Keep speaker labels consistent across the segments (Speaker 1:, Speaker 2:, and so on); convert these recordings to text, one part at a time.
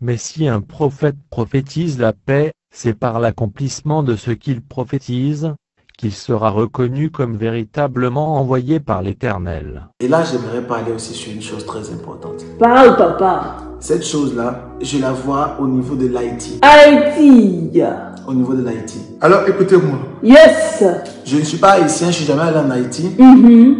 Speaker 1: Mais si un prophète prophétise la paix, c'est par l'accomplissement de ce qu'il prophétise, qu'il sera reconnu comme véritablement envoyé par l'Éternel.
Speaker 2: Et là, j'aimerais parler aussi sur une chose très importante.
Speaker 3: Parle, papa.
Speaker 2: Cette chose-là, je la vois au niveau de l'Haïti.
Speaker 3: Haïti.
Speaker 2: Au niveau de l'Haïti. Alors, écoutez-moi.
Speaker 3: Yes.
Speaker 2: Je ne suis pas haïtien, je ne suis jamais allé en Haïti.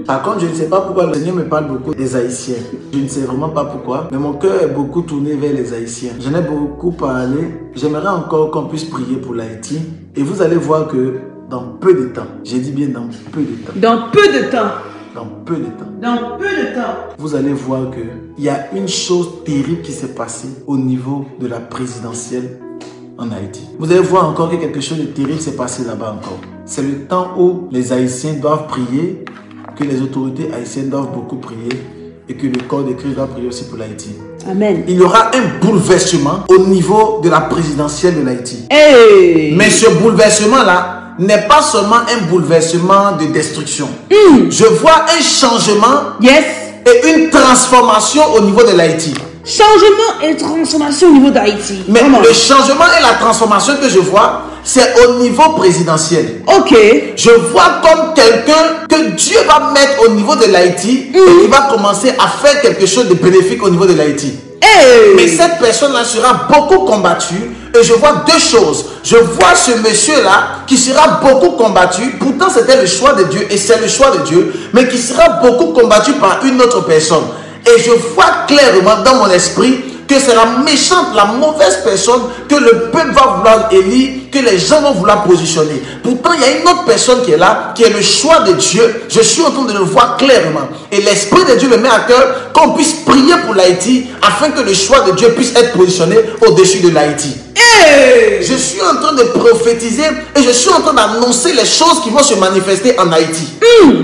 Speaker 2: Par contre, je ne sais pas pourquoi le Seigneur me parle beaucoup des Haïtiens. Je ne sais vraiment pas pourquoi, mais mon cœur est beaucoup tourné vers les Haïtiens. J'en ai beaucoup parlé. J'aimerais encore qu'on puisse prier pour l'Haïti. Et vous allez voir que dans peu de temps, j'ai dit bien dans peu de temps.
Speaker 3: Dans peu de temps.
Speaker 2: Dans peu de temps.
Speaker 3: Dans peu de temps.
Speaker 2: Vous allez voir qu'il y a une chose terrible qui s'est passée au niveau de la présidentielle en Haïti. Vous allez voir encore que quelque chose de terrible s'est passé là-bas encore. C'est le temps où les Haïtiens doivent prier, que les autorités haïtiennes doivent beaucoup prier et que le corps de Christ doit prier aussi pour l'Haïti.
Speaker 3: Amen.
Speaker 2: Il y aura un bouleversement au niveau de la présidentielle de l'Haïti.
Speaker 3: Hey.
Speaker 2: Mais ce bouleversement-là n'est pas seulement un bouleversement de destruction. Je vois un changement
Speaker 3: Yes.
Speaker 2: et une transformation au niveau de l'Haïti.
Speaker 3: Changement et transformation au niveau d'Haïti.
Speaker 2: Mais
Speaker 3: Comment?
Speaker 2: le changement et la transformation que je vois, c'est au niveau présidentiel.
Speaker 3: Ok.
Speaker 2: Je vois comme quelqu'un que Dieu va mettre au niveau de l'Haïti et qui va commencer à faire quelque chose de bénéfique au niveau de l'Haïti.
Speaker 3: Hey.
Speaker 2: Mais cette personne-là sera beaucoup combattue. Et je vois deux choses. Je vois ce monsieur-là qui sera beaucoup combattu. Pourtant, c'était le choix de Dieu et c'est le choix de Dieu. Mais qui sera beaucoup combattu par une autre personne. Et je vois clairement dans mon esprit que c'est la méchante, la mauvaise personne que le peuple va vouloir élire, que les gens vont vouloir positionner. Pourtant, il y a une autre personne qui est là, qui est le choix de Dieu. Je suis en train de le voir clairement. Et l'Esprit de Dieu me met à cœur qu'on puisse prier pour l'Haïti afin que le choix de Dieu puisse être positionné au-dessus de l'Haïti.
Speaker 3: Hey.
Speaker 2: Je suis en train de prophétiser et je suis en train d'annoncer les choses qui vont se manifester en Haïti.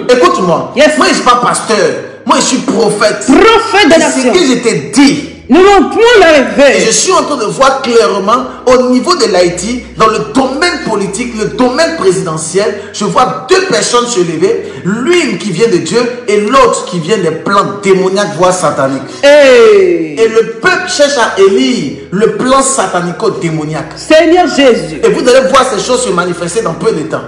Speaker 2: Écoute-moi,
Speaker 3: Yes.
Speaker 2: moi je ne suis pas pasteur, moi je suis prophète.
Speaker 3: Prophète de
Speaker 2: C'est
Speaker 3: nation.
Speaker 2: ce que je t'ai dit.
Speaker 3: Nous n'avons point le
Speaker 2: Et
Speaker 3: réveil.
Speaker 2: je suis en train de voir clairement au niveau de l'Haïti, dans le domaine politique, le domaine présidentiel, je vois deux personnes se lever, l'une qui vient de Dieu et l'autre qui vient des plans démoniaques, voire sataniques.
Speaker 3: Hey.
Speaker 2: Et le peuple cherche à élire le plan satanico-démoniaque.
Speaker 3: Seigneur Jésus.
Speaker 2: Et vous allez voir ces choses se manifester dans peu de temps.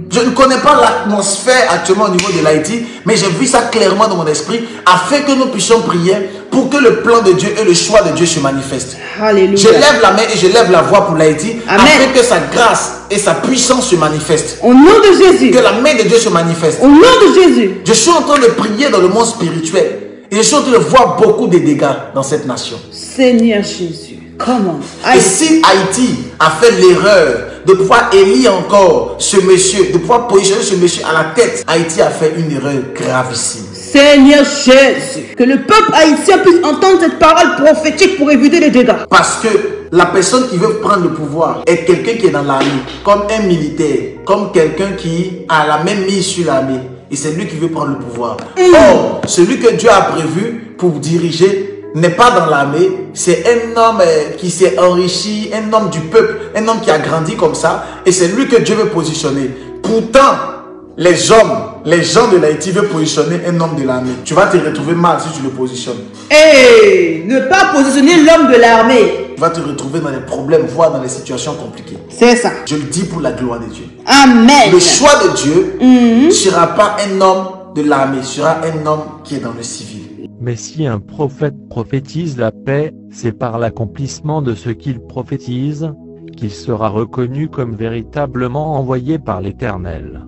Speaker 2: Je ne connais pas l'atmosphère actuellement au niveau de l'Haïti, mais j'ai vu ça clairement dans mon esprit, afin que nous puissions prier pour que le plan de Dieu et le choix de Dieu se manifestent.
Speaker 3: Alléluia.
Speaker 2: Je lève la main et je lève la voix pour l'Haïti,
Speaker 3: Amen.
Speaker 2: afin que sa grâce et sa puissance se manifestent.
Speaker 3: Au nom de Jésus.
Speaker 2: Que la main de Dieu se manifeste.
Speaker 3: Au nom de Jésus.
Speaker 2: Je suis en train de prier dans le monde spirituel. Et je suis en train de voir beaucoup de dégâts dans cette nation.
Speaker 3: Seigneur Jésus. Comment?
Speaker 2: Et si Haïti a fait l'erreur de pouvoir élire encore ce monsieur, de pouvoir positionner ce monsieur à la tête, Haïti a fait une erreur gravissime.
Speaker 3: Seigneur Jésus. Que le peuple haïtien puisse entendre cette parole prophétique pour éviter les dégâts.
Speaker 2: Parce que la personne qui veut prendre le pouvoir est quelqu'un qui est dans l'armée, comme un militaire, comme quelqu'un qui a la même mise sur l'armée. Et c'est lui qui veut prendre le pouvoir. Or, celui que Dieu a prévu pour diriger n'est pas dans l'armée. C'est un homme qui s'est enrichi, un homme du peuple, un homme qui a grandi comme ça. Et c'est lui que Dieu veut positionner. Pourtant, les gens de l'Haïti veulent positionner un homme de l'armée. Tu vas te retrouver mal si tu le positionnes.
Speaker 3: Et ne pas positionner l'homme de l'armée.
Speaker 2: Tu vas te retrouver dans des problèmes, voire dans des situations compliquées.
Speaker 3: C'est ça.
Speaker 2: Je le dis pour la gloire de Dieu.
Speaker 3: Amen.
Speaker 2: Le choix de Dieu ne sera pas un homme de l'armée, sera un homme qui est dans le civil.
Speaker 1: Mais si un prophète prophétise la paix, c'est par l'accomplissement de ce qu'il prophétise, qu'il sera reconnu comme véritablement envoyé par l'Éternel.